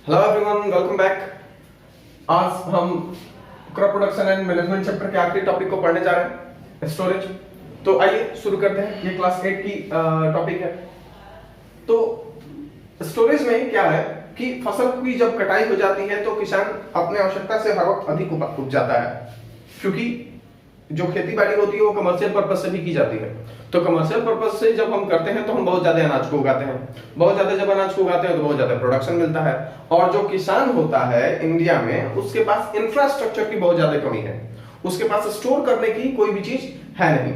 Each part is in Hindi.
Hello everyone, welcome back. आज हम crop production and management chapter के आखिरी टॉपिक को पढ़ने जा रहे हैं, स्टोरेज। तो आइए शुरू करते हैं। ये क्लास 8 की टॉपिक है। तो स्टोरेज में क्या है कि फसल की जब कटाई हो जाती है तो किसान अपने आवश्यकता से हर वक्त अधिक उप जाता है, क्योंकि जो खेती बाड़ी होती है वो कमर्शियल पर्पज से भी की जाती है। तो कमर्शियल पर्पज से जब हम करते हैं तो हम बहुत ज्यादा अनाज को उगाते हैं। बहुत ज्यादा जब अनाज को उगाते हैं तो बहुत ज्यादा प्रोडक्शन मिलता है। और जो किसान होता है इंडिया में, उसके पास इंफ्रास्ट्रक्चर की बहुत ज्यादा कमी है। उसके पास स्टोर करने की कोई भी चीज है नहीं,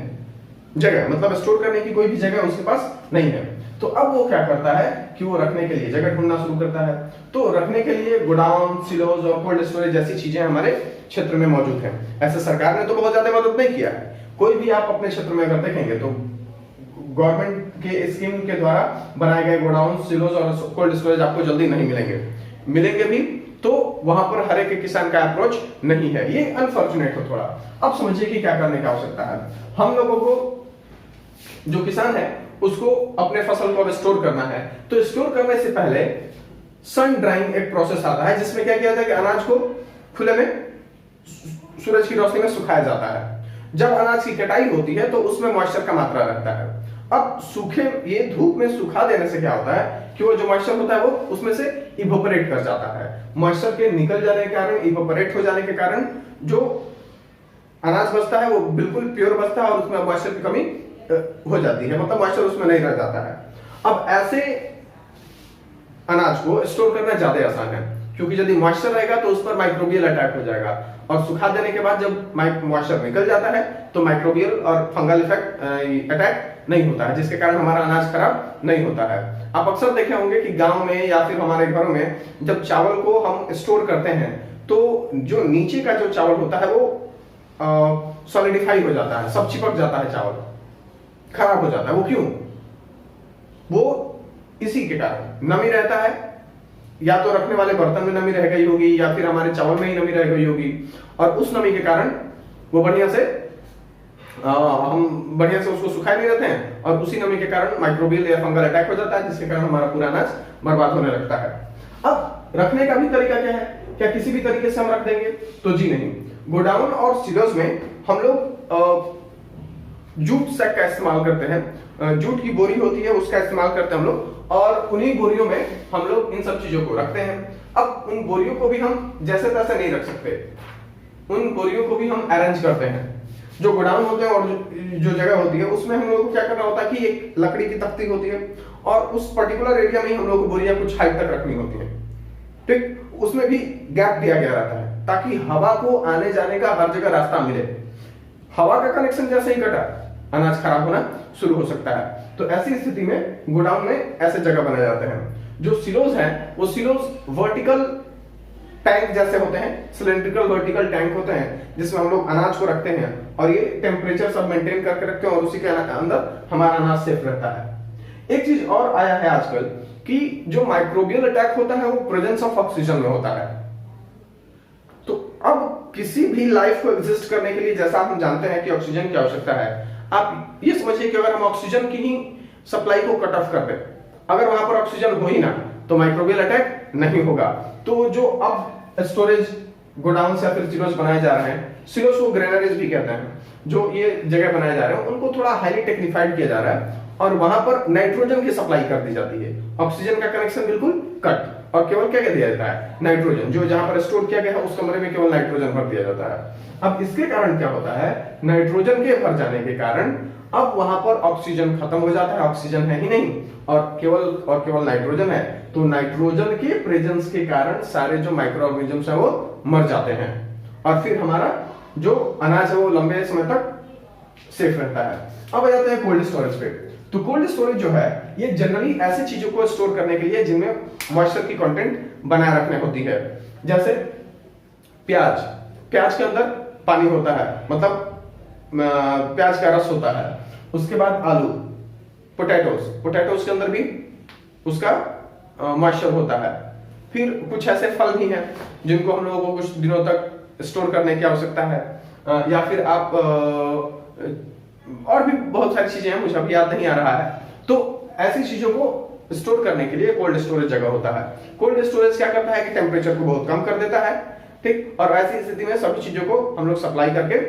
जगह मतलब स्टोर करने की कोई भी जगह उसके पास नहीं है। तो अब वो क्या करता है कि वो रखने के लिए जगह ढूंढना शुरू करता है। तो रखने के लिए गोडाउन, सिलोज और कोल्ड स्टोरेज जैसी चीजें हमारे क्षेत्र में मौजूद हैं। ऐसे सरकार ने तो बहुत ज्यादा मदद नहीं किया है। कोई भी आप अपने क्षेत्र में अगर देखेंगे तो गवर्नमेंट के स्कीम के द्वारा बनाए गए गोडाउन, सिलोज और कोल्ड स्टोरेज आपको जल्दी नहीं मिलेंगे भी तो वहां पर हर एक किसान का अप्रोच नहीं है। ये अनफॉर्चुनेट हो थोड़ा। अब समझिए कि क्या करने की आवश्यकता है। हम लोगों को, जो किसान है उसको अपने फसल को अब स्टोर करना है। तो स्टोर करने से पहले सन ड्राइंग एक प्रोसेस आता है, जिसमें क्या किया जाता है कि अनाज को खुले में सूरज की रोशनी में सुखाया जाता है। जब अनाज की कटाई होती है तो उसमें मॉइस्चर का मात्रा रहता है। अब सूखे ये धूप में सुखा देने से क्या होता है कि वो जो मॉइस्चर होता है वो उसमें से इवोपरेट कर जाता है। मॉइस्चर के निकल जाने के कारण, इवोपरेट हो जाने के कारण जो अनाज बचता है वो बिल्कुल प्योर बचता है और उसमें मॉइस्चर की कमी हो जाती है, मतलब मॉइस्चर उसमें नहीं रह जाता है। अब ऐसे अनाज को स्टोर करना ज्यादा आसान है, क्योंकि यदि मॉइस्चर रहेगा तो उस पर माइक्रोबियल अटैक हो जाएगा। और सुखा देने के बाद जब मॉइस्चर निकल जाता है तो माइक्रोबियल और फंगल इफेक्ट अटैक नहीं होता है, जिसके कारण हमारा अनाज खराब नहीं होता है। आप अक्सर देखे होंगे कि गांव में या फिर हमारे घरों में जब चावल को हम स्टोर करते हैं तो जो नीचे का जो चावल होता है वो सॉलिडिफाई हो जाता है, सब चिपक जाता है, चावल खराब हो जाता है। वो क्यों? वो इसी के कारण नमी रहता है, या तो रखने वाले बर्तन में नमी रह गई होगी या फिर हमारे चावल में ही नमी रह गई होगी। और उस नमी के कारण वो बढ़िया से हम बढ़िया से उसको सुखाए नहीं रहते हैं, और उसी नमी के कारण माइक्रोबियल या फंगल अटैक हो जाता है, जिसके कारण हमारा पूरा अनाज बर्बाद होने लगता है। अब रखने का भी तरीका क्या है? क्या किसी भी तरीके से हम रख देंगे? तो जी नहीं। गोडाउन और सिलोज में हम लोग जूट सैक का इस्तेमाल करते हैं। जूट की बोरी होती है, उसका इस्तेमाल करते हैं हम लोग, और उन्हीं बोरियों में हम लोग इन सब चीजों को रखते हैं। अब उन बोरियों को भी हम जैसे तैसे नहीं रख सकते, उन बोरियों को भी हम अरेंज करते हैं। जो गोडाउन होते हैं और जो जगह होती है उसमें हम लोग को क्या करना होता है कि एक लकड़ी की तख्ती होती है और उस पर्टिकुलर एरिया में ही हम लोग को बोरियां कुछ हाइट तक रखनी होती है। ठीक, उसमें भी गैप दिया गया रहता है ताकि हवा को आने जाने का हर जगह रास्ता मिले। हवा का कनेक्शन जैसे ही कटा, अनाज खराब होना शुरू हो सकता है। तो ऐसी स्थिति में गोडाउन में ऐसे जगह बनाए जाते हैं। जो सिलोज हैं वो सिलोज वर्टिकल टैंक जैसे होते हैं, सिलेंड्रिकल वर्टिकल टैंक होते हैं, जिसमें हम लोग अनाज को रखते हैं और ये टेम्परेचर सब मेंटेन करके रखते हैं और उसी के अंदर हमारा अनाज सेफ रहता है। एक चीज और आया है आजकल कि जो माइक्रोबियल अटैक होता है वो प्रेजेंस ऑफ ऑक्सीजन में होता है। तो अब किसी भी लाइफ को एग्जिस्ट करने के लिए, जैसा हम जानते हैं कि ऑक्सीजन की आवश्यकता है, आप ये समझिए कि अगर हम ऑक्सीजन की ही सप्लाई को कट ऑफ कर दें, अगर वहां पर ऑक्सीजन हो ही ना तो माइक्रोबियल अटैक नहीं होगा। तो जो अब स्टोरेज गोडाउन या फिर सिलोज बनाए जा रहे हैं, सिलोज को ग्रेनरीज भी कहते हैं, जो ये जगह बनाए जा रहे हैं उनको थोड़ा हाईली टेक्निफाइड किया जा रहा है और वहां पर नाइट्रोजन की सप्लाई कर दी जाती है। ऑक्सीजन का कनेक्शन बिल्कुल कट, और केवल क्या दिया जाता है? नाइट्रोजन। जो जहां पर स्टोर किया गया है उस कमरे में केवल नाइट्रोजन भर दिया जाता है। अब इसके कारण क्या होता है? नाइट्रोजन के भर जाने के कारण अब वहां पर ऑक्सीजन खत्म हो जाता है, ऑक्सीजन है ही नहीं और केवल नाइट्रोजन है। तो नाइट्रोजन के प्रेजेंस के कारण सारे जो माइक्रो ऑर्गेनिजम्स हैं वो मर जाते हैं और फिर हमारा जो अनाज है वो लंबे समय तक सेफ रहता है। अब आ जाते हैं कोल्ड स्टोरेज पे। तो कोल्ड स्टोरेज जो है ये जनरली ऐसी चीजों को स्टोर करने के लिए जिनमें मॉइस्चर की कंटेंट बनाए रखने होती है। जैसे प्याज के अंदर पानी होता है, मतलब प्याज का रस होता है। उसके बाद आलू, पोटैटोस के अंदर भी उसका मॉइस्चर होता है। फिर कुछ ऐसे फल भी हैं जिनको हम लोगों को कुछ दिनों तक स्टोर करने की आवश्यकता है, या फिर आप और भी बहुत सारी चीजें हैं, मुझे अभी याद नहीं आ रहा है। तो ऐसी चीजों को स्टोर करने के लिए कोल्ड स्टोरेज जगह होता है। कोल्ड स्टोरेज क्या करता है कि टेम्परेचर को बहुत कम कर देता है, ठीक, और ऐसी स्थिति में सभी चीजों को हम लोग सप्लाई करके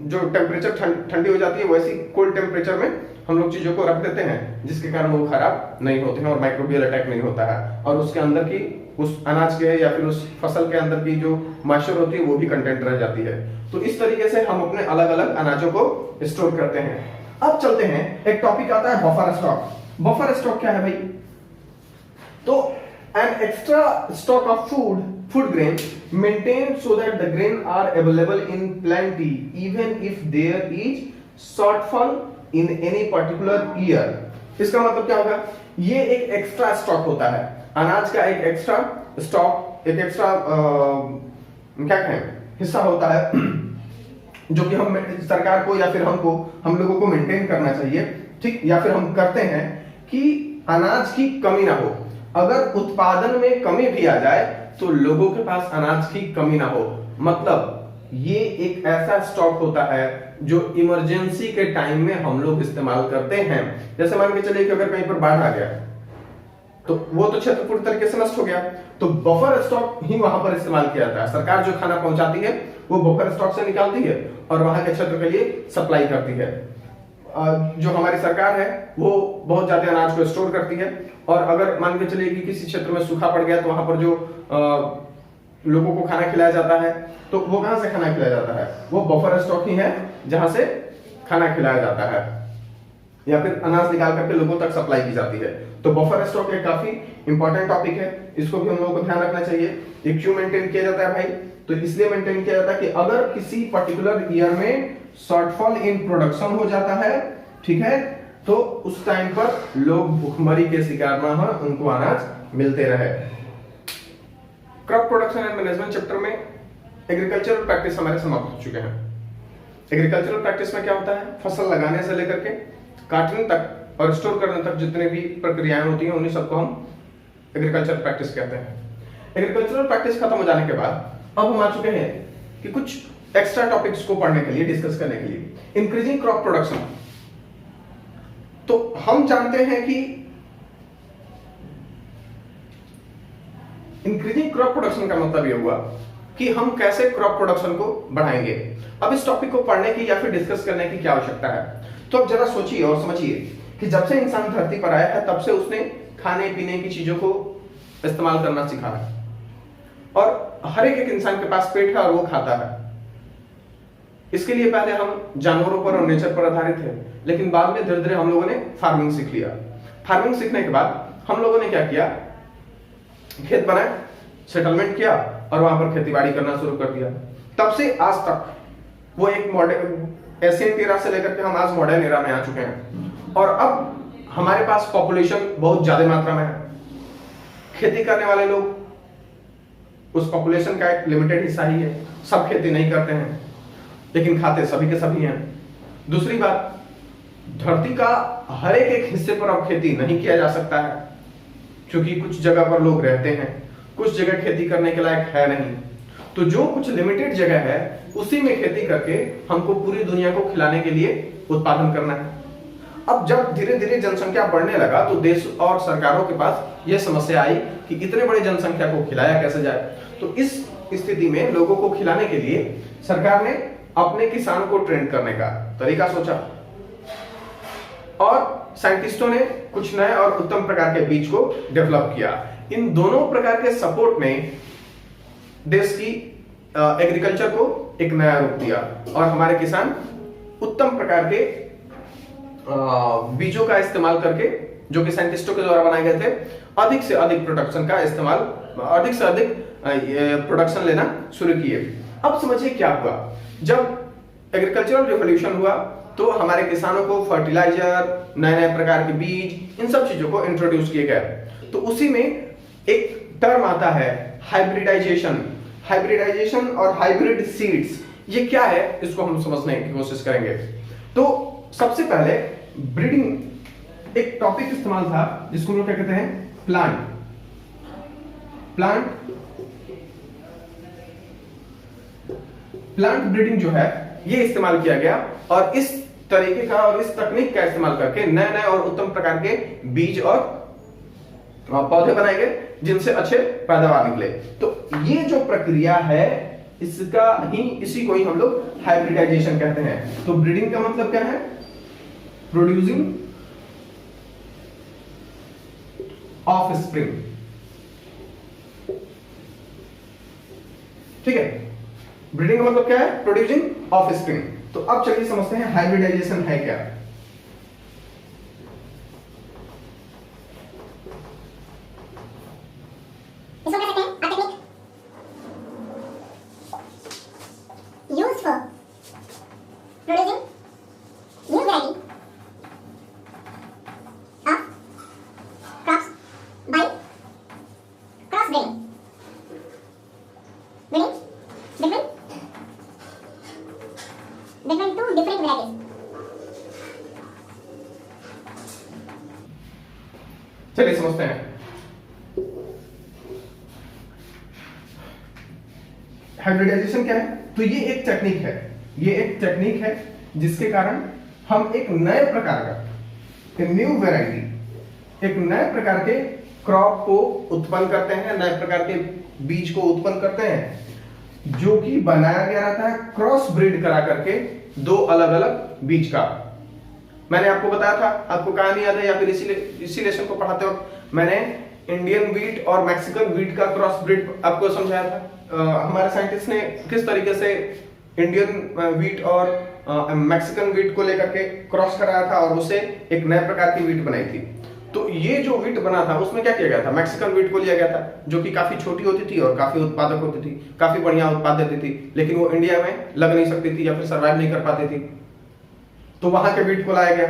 जो टेम्परेचर ठंडी हो जाती है वैसी कोल्ड टेम्परेचर में हम लोग चीजों को रख देते हैं, जिसके कारण वो खराब नहीं होते हैं और माइक्रोबियल अटैक नहीं होता है, और उसके अंदर की उस अनाज के या फिर उस फसल के अंदर की जो मॉइस्चर होती है वो भी कंटेंट रह जाती है। तो इस तरीके से हम अपने अलग अलग अनाजों को स्टोर करते हैं। अब चलते हैं, एक टॉपिक आता है बफर स्टॉक। बफर स्टॉक क्या है भाई? तो an extra stock of food grain maintained so that the grain are available in plenty even if there is shortfall in any particular year। इसका मतलब क्या होगा? ये एक एक्स्ट्रा स्टॉक होता है, अनाज का एक एक्स्ट्रा स्टॉक, एक एक्स्ट्रा क्या कहें हिस्सा होता है जो कि हम सरकार को या फिर हम लोगों को मेंटेन करना चाहिए, ठीक, या फिर हम करते हैं कि अनाज की कमी ना हो। अगर उत्पादन में कमी भी आ जाए तो लोगों के पास अनाज की कमी ना हो, मतलब ये एक ऐसा स्टॉक होता है जो इमरजेंसी के टाइम में हम लोग इस्तेमाल करते हैं। जैसे मान के चलिए कि अगर कहीं पर बाढ़ आ गया तो वो तो क्षेत्र पूरी तरीके से नष्ट हो गया, तो बफर स्टॉक ही वहां पर इस्तेमाल किया जाता है। सरकार जो खाना पहुंचाती है वो बफर स्टॉक से निकालती है और वहां के क्षेत्र के लिए सप्लाई करती है। जो हमारी सरकार है वो बहुत ज्यादा अनाज को स्टोर करती है, और अगर मान के चलिए कि किसी क्षेत्र में सूखा पड़ गया तो वहां पर जो लोगों को खाना खिलाया जाता है, तो वो कहां से खाना खिलाया जाता है? वो बफर स्टॉक ही है जहां से खाना खिलाया जाता है या फिर अनाज निकाल करके लोगों तक सप्लाई की जाती है। तो बफर स्टॉक एक काफी इंपॉर्टेंट टॉपिक है, इसको भी हम लोगों को ध्यान रखना चाहिए। ये क्यों मेंटेन किया जाता है भाई? तो इसलिए मेंटेन किया जाता है कि अगर किसी पर्टिकुलर ईयर में शॉर्टफॉल इन प्रोडक्शन हो जाता है, ठीक है, तो उस टाइम पर लोग भूखमरी के शिकार ना हो, उनको अनाज मिलते रहे। Crop production and management chapter में एग्रीकल्चरल प्रैक्टिस हमारे समाप्त हो चुके हैं। एग्रीकल्चरल प्रैक्टिस में क्या होता है? फसल लगाने से लेकर के काटने तक और स्टोर करने तक जितने भी प्रक्रियाएं होती हैं उन्हीं सबको हम एग्रीकल्चरल प्रैक्टिस कहते हैं। एग्रीकल्चरल प्रैक्टिस खत्म हो जाने के बाद अब हम आ चुके हैं कि कुछ एक्स्ट्रा टॉपिक्स को पढ़ने के लिए, डिस्कस करने के लिए। इंक्रीजिंग क्रॉप प्रोडक्शन, तो हम जानते हैं कि इंक्रीजिंग क्रॉप प्रोडक्शन का मतलब यह हुआ कि हम कैसे क्रॉप प्रोडक्शन को बढ़ाएंगे। अब इस टॉपिक को पढ़ने की या फिर डिस्कस करने की क्या आवश्यकता है? तो अब जरा सोचिए और समझिए कि जब से इंसान धरती पर आया है तब से उसने खाने पीने की चीजों को इस्तेमाल करना सीखा है, और हर एक इंसान के पास पेट है और वो खाता है। इसके लिए पहले हम जानवरों पर और नेचर पर आधारित थे, लेकिन बाद में धीरे धीरे हम लोगों ने फार्मिंग सीख लिया। फार्मिंग सीखने के बाद हम लोगों ने क्या किया? खेत बनाए, सेटलमेंट किया और वहां पर खेती बाड़ी करना शुरू कर दिया। तब से आज तक वो एक मॉडर्न एशियन एरा से लेकर के हम आज मॉडर्न एरा में आ चुके हैं, और अब हमारे पास पॉपुलेशन बहुत ज्यादा मात्रा में है। खेती करने वाले लोग उस पॉपुलेशन का एक लिमिटेड हिस्सा ही है, सब खेती नहीं करते हैं, लेकिन खाते सभी के सभी हैं। दूसरी बात, धरती का हर एक हिस्से पर अब खेती नहीं किया जा सकता है, क्योंकि कुछ जगह पर लोग रहते हैं, कुछ जगह खेती करने के लायक है नहीं। तो जो कुछ लिमिटेड जगह है उसी में खेती करके हमको पूरी दुनिया को खिलाने के लिए उत्पादन करना है। अब जब धीरे धीरे जनसंख्या बढ़ने लगा तो देश और सरकारों के पास यह समस्या आई कि इतने बड़े जनसंख्या को खिलाया कैसे जाए। तो इस स्थिति में लोगों को खिलाने के लिए सरकार ने अपने किसान को ट्रेन करने का तरीका सोचा, और साइंटिस्टों ने कुछ नए और उत्तम प्रकार के बीज को डेवलप किया। इन दोनों प्रकार के सपोर्ट ने देश की एग्रीकल्चर को एक नया रूप दिया, और हमारे किसान उत्तम प्रकार के बीजों का इस्तेमाल करके, जो कि साइंटिस्टों के द्वारा बनाए गए थे, अधिक से अधिक प्रोडक्शन का इस्तेमाल, अधिक से अधिक प्रोडक्शन लेना शुरू किए। अब समझिए क्या हुआ। जब एग्रीकल्चरल रिवॉल्यूशन हुआ तो हमारे किसानों को फर्टिलाइजर, नए नए प्रकार के बीज, इन सब चीजों को इंट्रोड्यूस किए गए। तो उसी में एक टर्म आता है हाइब्रिडाइजेशन। हाइब्रिडाइजेशन और हाइब्रिड सीड्स, ये क्या है इसको हम समझने की कोशिश करेंगे। तो सबसे पहले ब्रीडिंग एक टॉपिक इस्तेमाल था जिसको लोग क्या कहते हैं? प्लांट ब्रीडिंग जो है ये इस्तेमाल किया गया, और इस तरीके का और इस तकनीक का इस्तेमाल करके नए नए और उत्तम प्रकार के बीज और पौधे बनाएंगे जिनसे अच्छे पैदावार निकले। तो ये जो प्रक्रिया है इसी को ही हम लोग हाइब्रिडाइजेशन कहते हैं। तो ब्रीडिंग का मतलब क्या है? Producing offspring. ठीक है, ब्रीडिंग का मतलब क्या है? Producing offspring. तो अब चलिए समझते हैं हाइब्रिडाइजेशन है क्या। Used for producing new variety of crops by crossbreeding between two different varieties. चलिए समझते हैं। हाइब्रिडाइजेशन क्या है? तो ये एक टेक्निक है जिसके कारण हम एक नए प्रकार का न्यू वैरायटी, एक नए प्रकार के क्रॉप को उत्पन्न करते हैं, नए प्रकार के बीज को उत्पन्न करते हैं, जो कि बनाया गया रहता है क्रॉस ब्रीड करा करके दो अलग अलग बीज का। मैंने आपको बताया था, आपको कहानी याद है या फिर इसी लेसन को पढ़ाते वक्त मैंने इंडियन वीट और मैक्सिकन वीट का क्रॉस ब्रीड आपको समझाया था। हमारे साइंटिस्ट ने किस तरीके से इंडियन वीट और मैक्सिकन वीट को लेकर के क्रॉस कराया था और उसे एक नए प्रकार की वीट बनाई थी। तो ये जो वीट बना था उसमें क्या किया गया था? मैक्सिकन वीट को लिया गया था जो कि काफी छोटी होती थी और काफी उत्पादक होती थी, काफी बढ़िया उत्पाद देती थी, लेकिन वो इंडिया में लग नहीं सकती थी या फिर सर्वाइव नहीं कर पाती थी। तो वहां के वीट को लाया गया।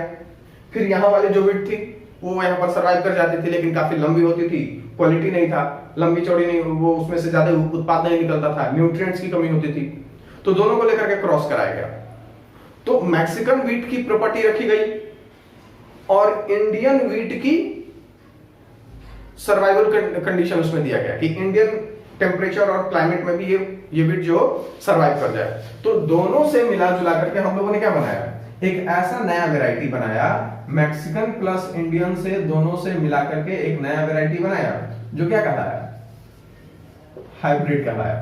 फिर यहाँ वाली जो वीट थी वो यहाँ पर सर्वाइव कर जाती थी, लेकिन काफी लंबी होती थी, क्वालिटी नहीं था, लंबी चौड़ी नहीं, वो उसमें से ज्यादा उत्पाद नहीं निकलता था, न्यूट्रिएंट्स की कमी होती थी। तो दोनों को लेकर के क्रॉस कराया गया। तो मैक्सिकन वीट की प्रॉपर्टी रखी गई और इंडियन वीट की सर्वाइवल कंडीशन उसमें दिया गया कि इंडियन टेम्परेचर और क्लाइमेट में भी ये वीट जो सर्वाइव कर जाए। तो दोनों से मिला जुला करके हम लोगों ने क्या बनाया? एक ऐसा नया वैरायटी बनाया, मैक्सिकन प्लस इंडियन से दोनों से मिला करके एक नया वैरायटी बनाया जो क्या कहलाया? हाइब्रिड कहलाया।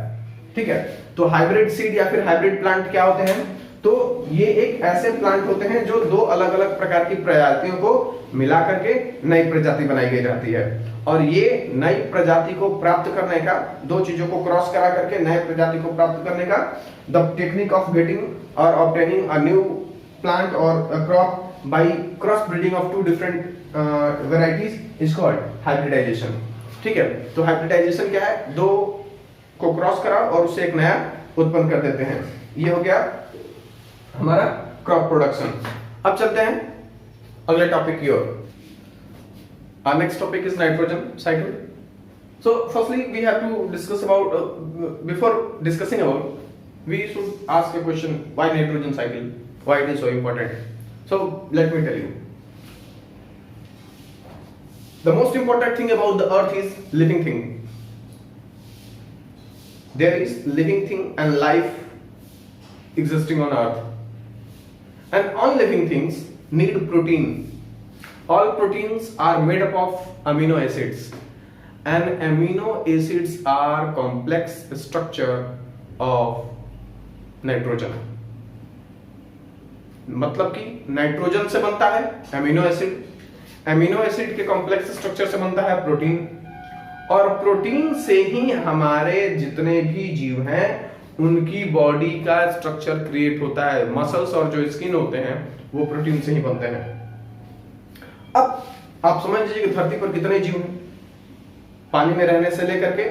ठीक है, तो हाइब्रिड सीड या फिर हाइब्रिड प्लांट क्या होते हैं? तो ये एक ऐसे प्लांट होते हैं जो दो अलग अलग प्रकार की प्रजातियों को मिला करके नई प्रजाति बनाई गई जाती है। और ये नई प्रजाति को प्राप्त करने का, दो चीजों को क्रॉस करा करके नए प्रजाति को प्राप्त करने का, द टेक्निक ऑफ गेटिंग और obtaining a new plant or a crop by cross breeding of two different varieties is called hybridization। ठीक है, तो हाइब्रिडाइजेशन क्या है? दो को क्रॉस करा और उससे एक नया उत्पन्न कर देते हैं। ये हो गया हमारा क्रॉप प्रोडक्शन। अब चलते हैं अगले टॉपिक की ओर। Our next topic is nitrogen cycle. So firstly we have to discuss about before discussing about we should ask a question, why nitrogen cycle? Why it is so important? So let me tell you. The most important thing about the earth is living thing. There is living thing and life existing on earth. And all living things need protein. All proteins are made up of amino acids. And amino acids are complex structure of nitrogen. मतलब कि नाइट्रोजन से बनता है एमिनो एसिड, एमिनो एसिड के कॉम्प्लेक्स स्ट्रक्चर से बनता है प्रोटीन, और प्रोटीन से ही हमारे जितने भी जीव हैं उनकी बॉडी का स्ट्रक्चर क्रिएट होता है। मसल्स और जो स्किन होते हैं वो प्रोटीन से ही बनते हैं। अब आप समझ लीजिए कि धरती पर कितने जीव हैं, पानी में रहने से लेकर के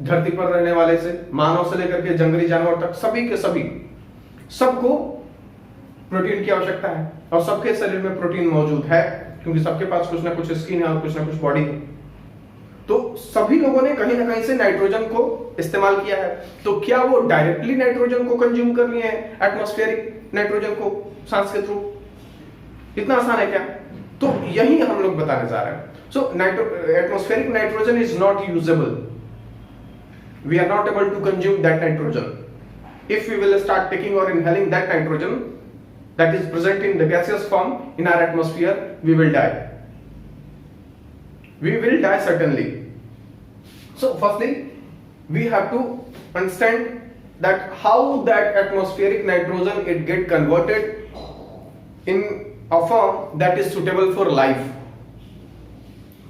धरती पर रहने वाले से मानव से लेकर के जंगली जानवर तक, सभी के सभी सबको प्रोटीन की आवश्यकता है। और सबके शरीर में प्रोटीन मौजूद है क्योंकि सबके पास कुछ ना कुछ स्किन है और कुछ ना कुछ बॉडी है। तो सभी लोगों ने कहीं ना कहीं से नाइट्रोजन को इस्तेमाल किया है। तो क्या वो डायरेक्टली नाइट्रोजन को कंज्यूम कर लिए हैं, एटमॉस्फेरिक नाइट्रोजन को सांस के थ्रू? इतना आसान है क्या? तो यही हम लोग बताने जा रहे हैं। So atmospheric nitrogen is not usable, we are not able to consume that nitrogen. If we will start taking or inhaling that nitrogen that is present in the gaseous form in our atmosphere, we will die. we will die certainly. So firstly we have to understand that how that atmospheric nitrogen it get converted in a form that is suitable for life.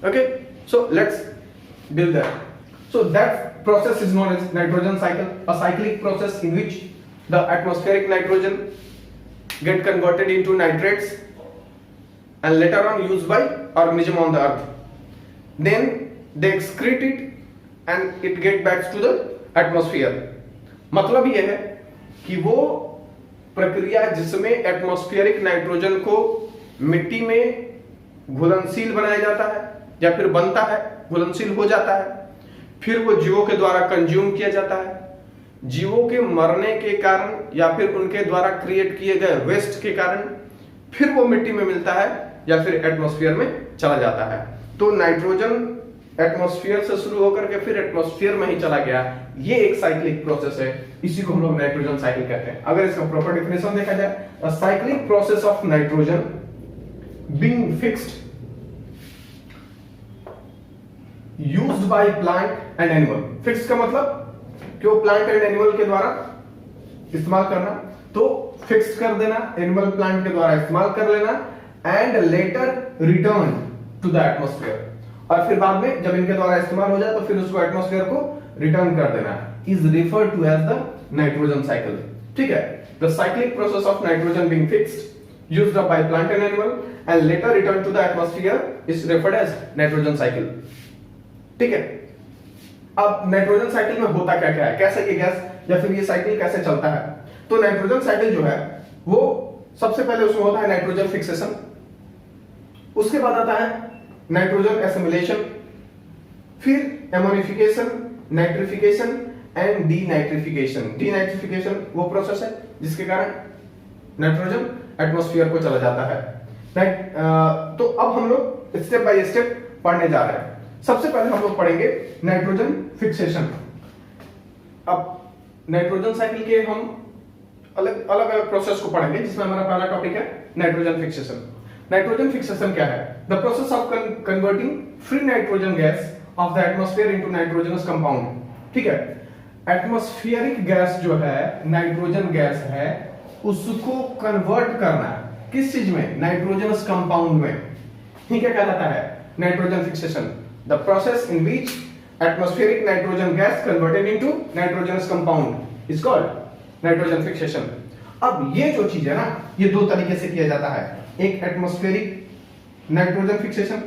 Okay, so let's build that. So that process is known as nitrogen cycle, a cyclic process in which the atmospheric nitrogen get converted into nitrates and later on used by organism on the earth. Then they excrete it and it get back to the atmosphere. मतलब ये है कि वो प्रक्रिया जिसमें एटमॉस्फेरिक नाइट्रोजन को मिट्टी में घुलनशील बनाया जाता है या फिर बनता है, घुलनशील हो जाता है, फिर वो जीवों के द्वारा कंज्यूम किया जाता है, जीवों के मरने के कारण या फिर उनके द्वारा क्रिएट किए गए वेस्ट के कारण फिर वो मिट्टी में मिलता है या फिर एटमॉस्फेयर में चला जाता है। तो नाइट्रोजन एटमॉस्फेयर से शुरू होकर के फिर एटमॉस्फेयर में ही चला गया, ये एक साइक्लिक प्रोसेस है, इसी को हम लोग नाइट्रोजन साइकिल कहते हैं। अगर इसका प्रॉपर डेफिनेशन देखा जाए, a cyclic process of nitrogen being fixed used by plant and animal. Fixed का मतलब कि वो प्लांट एंड एनिमल के द्वारा इस्तेमाल करना, तो फिक्स्ड कर देना, एनिमल प्लांट के द्वारा इस्तेमाल कर लेना, and later return to the atmosphere, और फिर बाद में जब इनके द्वारा इस्तेमाल हो जाए तो फिर उसको एटमॉस्फेयर को रिटर्न कर देना, is referred to as the nitrogen cycle. ठीक है, the cyclic process of nitrogen being fixed used up by plant and animal and later return to the atmosphere is referred as nitrogen cycle. ठीक है, अब नाइट्रोजन साइकिल में होता क्या क्या है, कैसे ये गैस या फिर ये साइकिल कैसे चलता है। तो नाइट्रोजन साइकिल जो है वो सबसे पहले उसमें होता है नाइट्रोजन फिक्सेशन, उसके बाद आता है नाइट्रोजन एसिमिलेशन, फिर ammonification, nitrification and denitrification. Denitrification वो प्रोसेस है जिसके कारण नाइट्रोजन एटमॉस्फेयर को चला जाता है। तो अब हम लोग स्टेप बाय स्टेप पढ़ने जा रहे हैं। सबसे पहले हम लोग पढ़ेंगे नाइट्रोजन फिक्सेशन। अब नाइट्रोजन साइकिल के हम अलग अलग प्रोसेस को पढ़ेंगे, जिसमें हमारा पहला टॉपिक है नाइट्रोजन फिक्सेशन। नाइट्रोजन फिक्सेशन क्या है? The process of converting free nitrogen gas off the atmosphere into nitrogenous compound. ठीक है, एटमॉस्फेरिक गैस जो है, नाइट्रोजन गैस है, उसको कन्वर्ट करना किस चीज में? नाइट्रोजनस कंपाउंड में। ठीक है, क्या कहलाता है? Nitrogen fixation, the process in which atmospheric nitrogen gas converted into nitrogenous compound is called nitrogen fixation। अब ये जो चीज है ना, ये दो तरीके से किया जाता है, एक एटमॉस्फेरिक नाइट्रोजन फिक्सेशन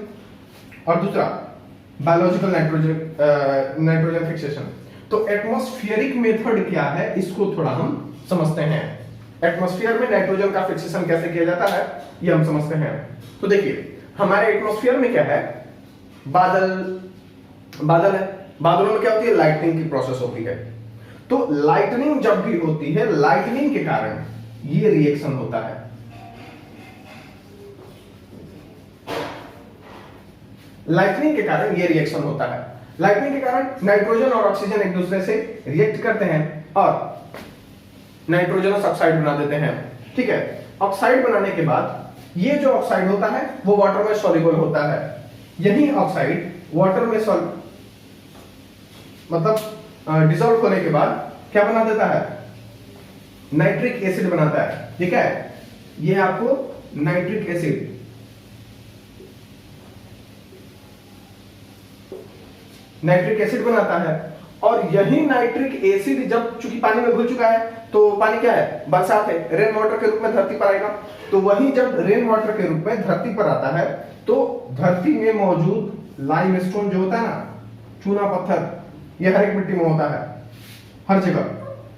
और दूसरा बायोलॉजिकल नाइट्रोजन फिक्सेशन। तो एटमॉस्फेरिक मेथड क्या है, इसको थोड़ा हम समझते हैं। एटमॉस्फेयर में नाइट्रोजन का फिक्सेशन कैसे किया जाता है ये हम समझते हैं। तो देखिए, हमारे एटमॉस्फेयर में क्या है? बादल है। बादलों में क्या होती है? लाइटनिंग की प्रोसेस होती है। तो लाइटनिंग जब भी होती है, लाइटनिंग के कारण ये रिएक्शन होता है। लाइटनिंग के कारण ये रिएक्शन होता है। लाइटनिंग के कारण नाइट्रोजन और ऑक्सीजन एक दूसरे से रिएक्ट करते हैं और नाइट्रोजनस ऑक्साइड बना देते हैं। ठीक है, ऑक्साइड बनाने के बाद ये जो ऑक्साइड होता है वो वाटर में सॉल्युबल होता है। यही ऑक्साइड वाटर में मतलब डिसॉल्व होने के बाद क्या बना देता है? नाइट्रिक एसिड बनाता है। ठीक है, ये आपको नाइट्रिक एसिड, नाइट्रिक एसिड बनाता है। और यही नाइट्रिक एसिड जब चूंकि पानी में घुल चुका है, तो पानी क्या है? बरसात है, रेन वाटर के रूप में धरती पर आएगा। तो वही जब रेन वाटर के रूप में धरती पर आता है, तो धरती में मौजूद लाइमस्टोन जो होता है ना, चूना पत्थर, ये हर एक मिट्टी में होता है, हर जगह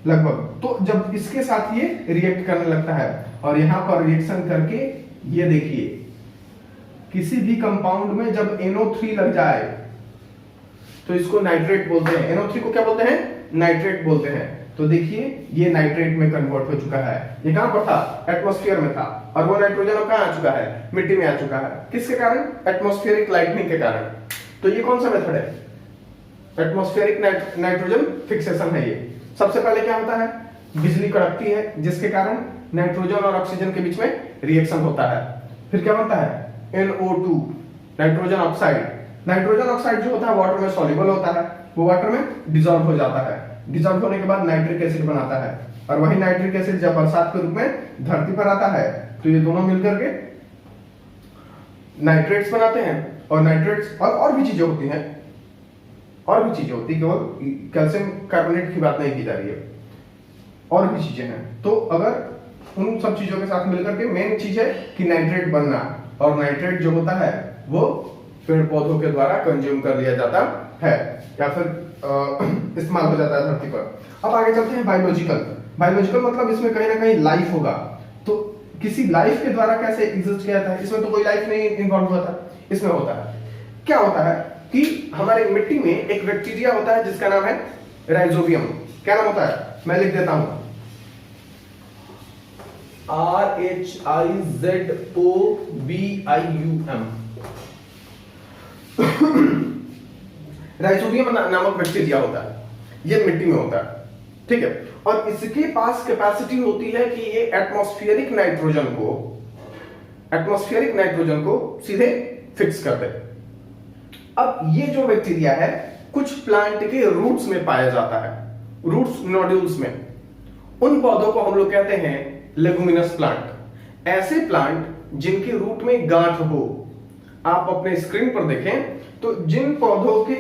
लगभग। तो जब इसके साथ ये रिएक्ट करने लगता है और यहां पर रिएक्शन करके, ये देखिए, किसी भी कंपाउंड में जब NO3 लग जाए तो इसको नाइट्रेट बोलते हैं। NO3 को क्या बोलते हैं? नाइट्रेट बोलते हैं। तो देखिए, ये नाइट्रेट में कन्वर्ट हो चुका है। ये कहां पर था? एटमॉस्फेयर में था, और वो नाइट्रोजन अब कहां आ चुका है? मिट्टी में आ चुका है। किसके कारण? एटमॉस्फेरिक लाइटनिंग के कारण। तो ये कौन सा मेथड है? एटमॉस्फेरिक नाइट्रोजन फिक्सेशन है। ये सबसे पहले क्या होता है? बिजली कड़कती है, जिसके कारण नाइट्रोजन और ऑक्सीजन के बीच में रिएक्शन होता है। फिर क्या बनता है? NO2, nitrogen oxide. Nitrogen oxide जो होता है वाटर में सॉल्युबल होता है, वो वाटर में डिसॉल्व हो जाता है। डिसॉल्व होने के बाद नाइट्रिक एसिड बनाता है, और वही नाइट्रिक एसिड जब बरसात के रूप में धरती पर आता है तो ये दोनों मिलकर के नाइट्रेट्स बनाते हैं। और नाइट्रेट्स और भी चीजें होती हैं, और भी चीजें होती है, केवल कैल्शियम कार्बोनेट की बात नहीं की जा रही है, और भी चीजें हैं। तो अगर उन सब चीजों के साथ मिलकर के मेन चीज है कि नाइट्रेट बनना, और नाइट्रेट जो होता है वो पेड़ पौधों के द्वारा कंज्यूम कर लिया जाता है या फिर इस्तेमाल हो जाता है धरती पर। अब आगे चलते हैं बायोलॉजिकल। बायोलॉजिकल मतलब इसमें कहीं ना कहीं लाइफ होगा, तो किसी लाइफ के द्वारा कैसे एग्जिस्ट किया जाता है, इसमें तो कोई लाइफ नहीं इन्वॉल्व होता, इसमें होता है क्या होता है कि हमारे मिट्टी में एक बैक्टीरिया होता है जिसका नाम है राइजोबियम। क्या नाम होता है, मैं लिख देता हूं, RHIZOBIUM। राइजोबियम नामक बैक्टीरिया होता है, ये मिट्टी में होता है, ठीक है। और इसके पास कैपेसिटी होती है कि ये एटमॉस्फेरिक नाइट्रोजन को सीधे फिक्स कर दे। अब ये जो बैक्टीरिया है कुछ प्लांट के रूट्स में पाया जाता है, रूट्स नोड्यूल्स में। उन पौधों को हम लोग कहते हैं लेगुमिनस प्लांट। ऐसे प्लांट जिनके रूट में गांठ हो, आप अपने स्क्रीन पर देखें तो जिन पौधों के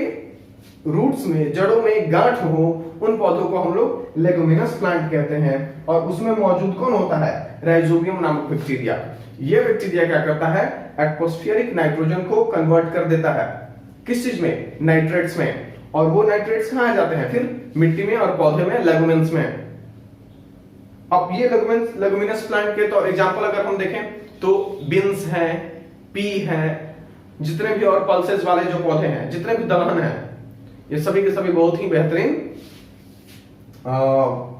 रूट्स में, जड़ों में गांठ हो, उन पौधों को हम लोग लेगुमिनस प्लांट कहते हैं। और उसमें मौजूद कौन होता है, राइजोबियम नामक बैक्टीरिया। ये बैक्टीरिया क्या करता है, एटमॉस्फेरिक नाइट्रोजन को कन्वर्ट कर देता है, किस चीज में, नाइट्रेट्स में। और वो नाइट्रेट्स कहां आ जाते हैं, फिर मिट्टी में और पौधे में, लेगुमिन्स में। अब ये लेगुमिनस प्लांट के तो एग्जांपल अगर हम देखें तो बीन्स हैं, पी है, जितने भी और पल्सेस वाले जो पौधे हैं, जितने भी दलहन हैं, ये सभी के सभी बहुत ही बेहतरीन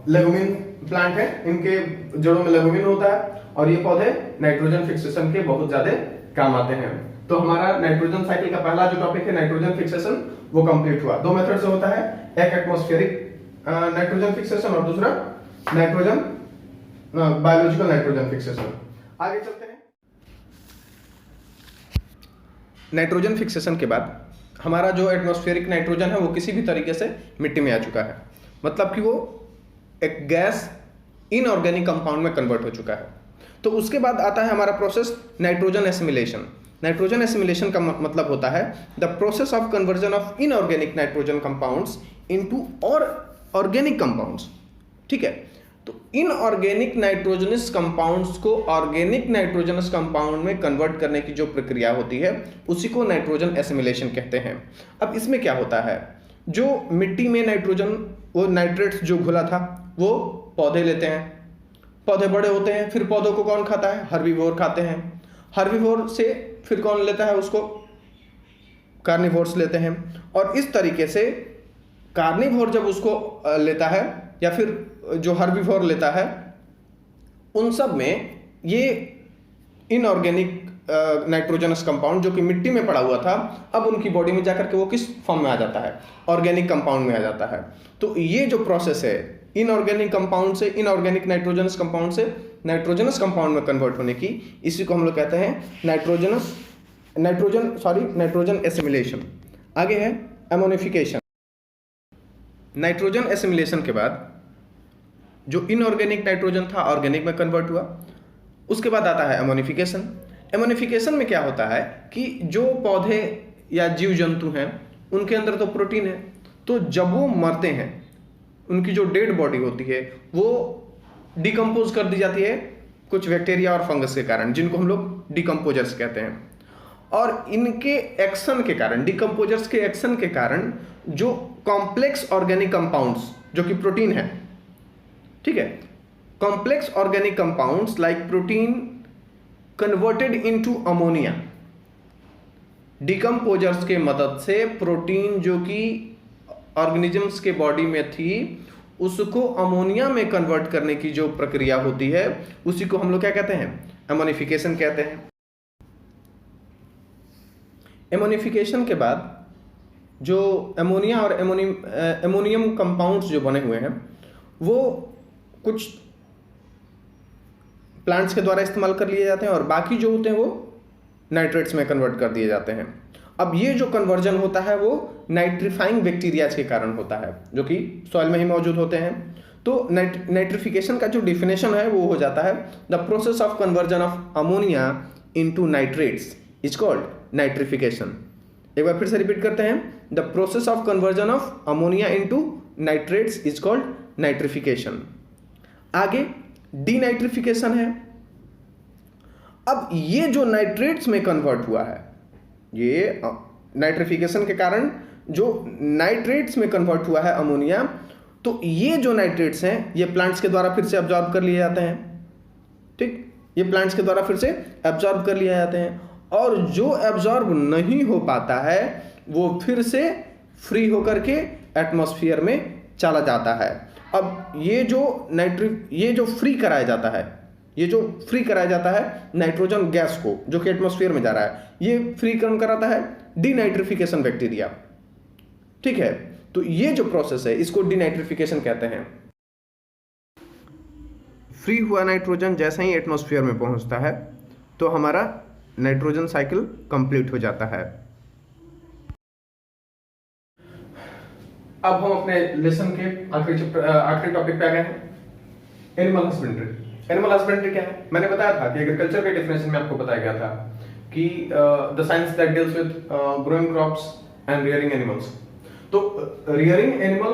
लेगुमिन प्लांट है। इनके जड़ों में लेगुमिन होता है और ये पौधे नाइट्रोजन फिक्सेशन के बहुत ज्यादा काम आते हैं। तो हमारा नाइट्रोजन साइकिल का पहला जो टॉपिक है नाइट्रोजन फिक्सेशन, वो कंप्लीट हुआ। दो मेथड से होता है, एक एटमॉस्फेरिक नाइट्रोजन फिक्सेशन और दूसरा नाइट्रोजन बायोलॉजिकल नाइट्रोजन फिक्सेशन। आगे चलते हैं। नाइट्रोजन फिक्सेशन के बाद हमारा जो एटमॉस्फेरिक नाइट्रोजन है वो किसी भी तरीके से मिट्टी में आ चुका है, मतलब कि वो एक गैस इनऑर्गेनिक कंपाउंड में कन्वर्ट हो चुका है। तो उसके बाद आता है हमारा process nitrogen assimilation. Nitrogen assimilation का मतलब होता है the process of conversion of inorganic nitrogen compounds into और ऑर्गेनिक कंपाउंड्स, ठीक है। तो इनऑर्गेनिक नाइट्रोजनस कंपाउंड्स को ऑर्गेनिक नाइट्रोजनस कंपाउंड में कन्वर्ट करने की जो प्रक्रिया होती है उसी को नाइट्रोजन एसिमिलेशन कहते हैं। अब इसमें क्या होता है, जो मिट्टी में नाइट्रोजन, वो नाइट्रेट्स जो घुला था वो पौधे लेते हैं, पौधे बड़े होते हैं, फिर पौधों को कौन खाता है, हर्बीवोर खाते हैं। हर्बीवोर से फिर कौन लेता है उसको, कार्निवोर्स लेते हैं। और इस तरीके से कार्निवोर जब उसको लेता है या फिर जो हर्बीवोर लेता है, उन सब में ये इनऑर्गेनिक नाइट्रोजनस कंपाउंड जो कि मिट्टी में पड़ा हुआ था, अब उनकी बॉडी में जाकर के वो किस फॉर्म में आ जाता है, ऑर्गेनिक कंपाउंड में आ जाता है। तो ये जो प्रोसेस है इनऑर्गेनिक कंपाउंड से, इनऑर्गेनिक नाइट्रोजनस कंपाउंड से नाइट्रोजनस कंपाउंड में कन्वर्ट होने की, इसी को हम लोग कहते हैं नाइट्रोजन एसिमिलेशन। आगे है एमोनिफिकेशन। नाइट्रोजन एसिमिलेशन के बाद जो इनऑर्गेनिक नाइट्रोजन था ऑर्गेनिक में कन्वर्ट हुआ। उसके बाद आता है एमोनिफिकेशन। एमोनिफिकेशन में क्या होता है कि जो पौधे या जीव जंतु हैं उनके अंदर तो प्रोटीन है, तो जब वो मरते हैं उनकी जो डेड बॉडी होती है वो डिकम्पोज कर दी जाती है कुछ बैक्टीरिया और फंगस के कारण, जिनको हम लोग डिकम्पोजर्स कहते हैं। और इनके एक्शन के कारण, डिकम्पोजर्स के एक्शन के कारण जो कॉम्प्लेक्स ऑर्गेनिक कंपाउंड्स जो कि प्रोटीन है, ठीक है, complex organic compounds like protein converted into ammonia, decomposers के मदद से प्रोटीन जो कि ऑर्गेनिजम्स के बॉडी में थी उसको अमोनिया में कन्वर्ट करने की जो प्रक्रिया होती है उसी को हम लोग क्या कहते हैं, एमोनिफिकेशन कहते हैं। एमोनिफिकेशन के बाद जो एमोनिया और एमोनियम कंपाउंड्स जो बने हुए हैं वो कुछ प्लांट्स के द्वारा इस्तेमाल कर लिए जाते हैं और बाकी जो होते हैं वो नाइट्रेट्स में कन्वर्ट कर दिए जाते हैं। अब ये जो कन्वर्जन होता है वो नाइट्रीफाइंग बैक्टीरियाज के कारण होता है, जो कि सॉइल में ही मौजूद होते हैं। तो नाइट्रिफिकेशन का जो डिफिनेशन है वो हो जाता है the process of conversion of ammonia into nitrates is called nitrification. एक बार फिर से रिपीट करते हैं, the process of conversion of ammonia into nitrates is called nitrification. आगे डीनाइट्रिफिकेशन है। अब ये जो नाइट्रेट्स में कन्वर्ट हुआ है, ये नाइट्रिफिकेशन के कारण जो नाइट्रेट्स में कन्वर्ट हुआ है अमोनिया, तो ये जो नाइट्रेट्स हैं ये प्लांट्स के द्वारा फिर से एब्जॉर्ब कर लिए जाते हैं। ठीक, ये प्लांट्स के द्वारा फिर से एब्जॉर्ब कर लिए जाते हैं, और जो एब्जॉर्ब नहीं हो पाता है वो फिर से फ्री होकर के एटमॉस्फेयर में चला जाता है। अब ये जो फ्री कराया जाता है, ये जो फ्री कराया जाता है नाइट्रोजन गैस को जो कि एटमॉस्फेयर में जा रहा है, ये फ्री कौन कराता है? Denitrification bacteria. ठीक है, तो ये जो प्रोसेस है इसको डीनाइट्रिफिकेशन कहते हैं। फ्री हुआ नाइट्रोजन जैसे ही एटमॉस्फेयर में पहुंचता है तो हमारा नाइट्रोजन साइकिल कंप्लीट हो जाता है। अब हम अपने लेसन के आखिरी टॉपिक पे आ गए हैं, एनिमल हस्बेंड्री। एनिमल हस्बेंड्री क्या है? मैंने बताया था कि एग्रीकल्चर के डेफिनेशन में आपको बताया गया था कि the science that deals with growing crops and rearing animals. तो रियरिंग एनिमल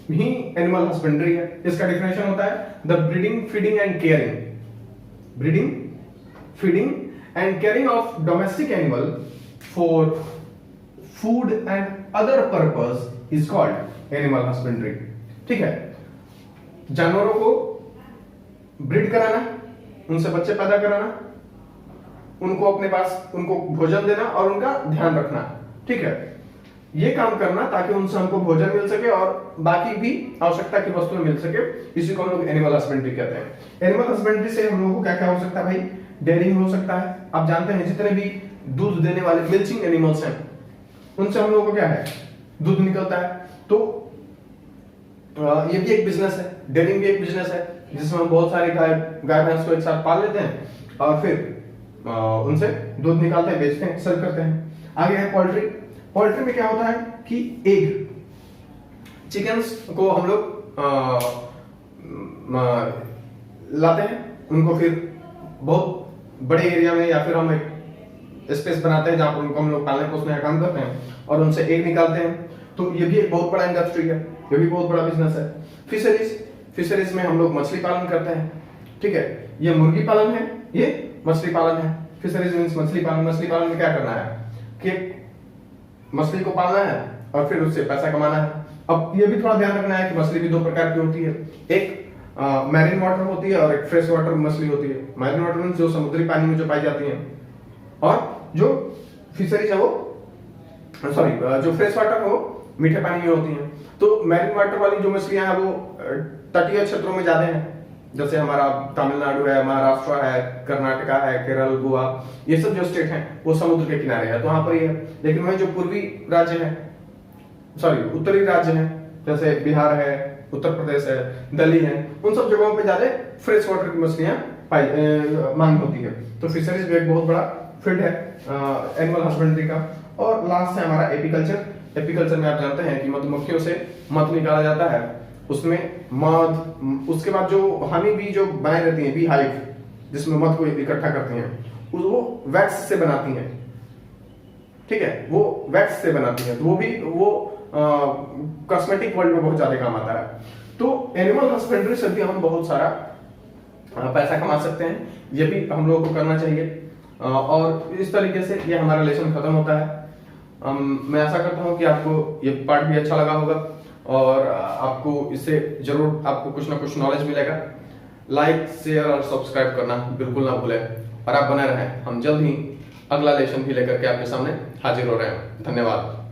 ही एनिमल हस्बेंड्री है। इसका डेफिनेशन होता है the breeding, feeding and caring, breeding, feeding and caring of domestic animal for food and other purpose is called animal husbandry. ठीक है, जानवरों को ब्रीड कराना, उनसे बच्चे पैदा कराना, उनको अपने पास उनको भोजन देना और उनका ध्यान रखना। ठीक है, ये काम करना ताकि उनसे हमको भोजन मिल सके और बाकी भी आवश्यकता की वस्तुएं मिल सके, इसी को हम लोग एनिमल हस्बेंड्री कहते हैं। एनिमल हस्बेंड्री से हम लोगों को क्या क्या हो सकता है भाई? डेयरिंग हो सकता है। आप जानते हैं जितने भी दूध देने वाले मिल्चिंग एनिमल्स हैं उनसे हम लोगों को क्या है? दूध निकलता है। तो ये भी एक बिजनेस है, डेयरिंग भी एक बिजनेस है जिसमें हम बहुत सारी गाय भैंस को एक साथ पाल लेते हैं और फिर उनसे दूध निकालते हैं, बेचते हैं, सेल करते हैं। आगे है पोल्ट्री। पोल्ट्री में क्या होता है कि एग, चिकन्स को हम लोग लाते हैं, उनको फिर बहुत बड़े एरिया में या फिर हम एक स्पेस बनाते हैं जहां पर उनको हम लोग पालने पोसने का काम करते हैं और उनसे एग निकालते हैं। तो ये भी एक बहुत बड़ा इंडस्ट्री है, ये भी बहुत बड़ा बिजनेस है। फिशरीज, फिशरीज में हम लोग मछली पालन करते हैं। ठीक है, ये मुर्गी पालन है, ये मछली पालन है। फिशरीज मींस मछली पालन। मछली पालन में क्या करना है कि मछली को पालना है और फिर उससे पैसा कमाना है। अब ये भी थोड़ा ध्यान रखना है कि मछली भी दो प्रकार की होती है, एक मैरीन वाटर होती है और एक फ्रेश वाटर मछली होती है। मैरीन वाटर मींस जो समुद्री पानी में जो पाई जाती है, और जो फिशरीज है वो जो फ्रेश वाटर है वो मीठे पानी में होती हैं। तो मैरीन वाटर वाली जो मछलियां हैं वो तटीय क्षेत्रों में ज्यादा हैं, जैसे हमारा तमिलनाडु है, महाराष्ट्र है, कर्नाटका है, केरल, गोवा, ये सब जो स्टेट हैं वो समुद्र के किनारे है, तो वहां पर ये है। लेकिन वही जो पूर्वी राज्य है, उत्तरी राज्य है, जैसे बिहार है, उत्तर प्रदेश है, दिल्ली है, उन सब जगहों पे ज्यादा फ्रेश वाटर की मछलियां मांग होती है। तो फिशरीज भी एक बहुत बड़ा फील्ड है एनिमल हस्बेंड्री का। और लास्ट है हमारा एपीकल्चर। एपीकल्चर में आप जानते हैं कि मधुमक्खियों से मध निकाला जाता है, उसमें मध, उसके बाद जो हनी बी जो बनाई रहती हैं, बी हाइव जिसमें मध को इकट्ठा करती हैं, वो वैक्स से बनाती हैं। ठीक है, वो वैक्स से बनाती हैं, तो वो भी कॉस्मेटिक वर्ल्ड में बहुत ज्यादा काम आता है। तो एनिमल हस्बेंड्री से भी हम बहुत सारा पैसा कमा सकते हैं, ये भी हम लोगों को करना चाहिए। और इस तरीके से ये हमारा लेसन खत्म होता है। मैं आशा करता हूँ कि आपको ये पार्ट भी अच्छा लगा होगा और आपको इससे जरूर आपको कुछ ना कुछ नॉलेज मिलेगा। लाइक, शेयर और सब्सक्राइब करना बिल्कुल ना भूलें और आप बने रहें। हम जल्द ही अगला लेसन भी लेकर के आपके सामने हाजिर हो रहे हैं। धन्यवाद।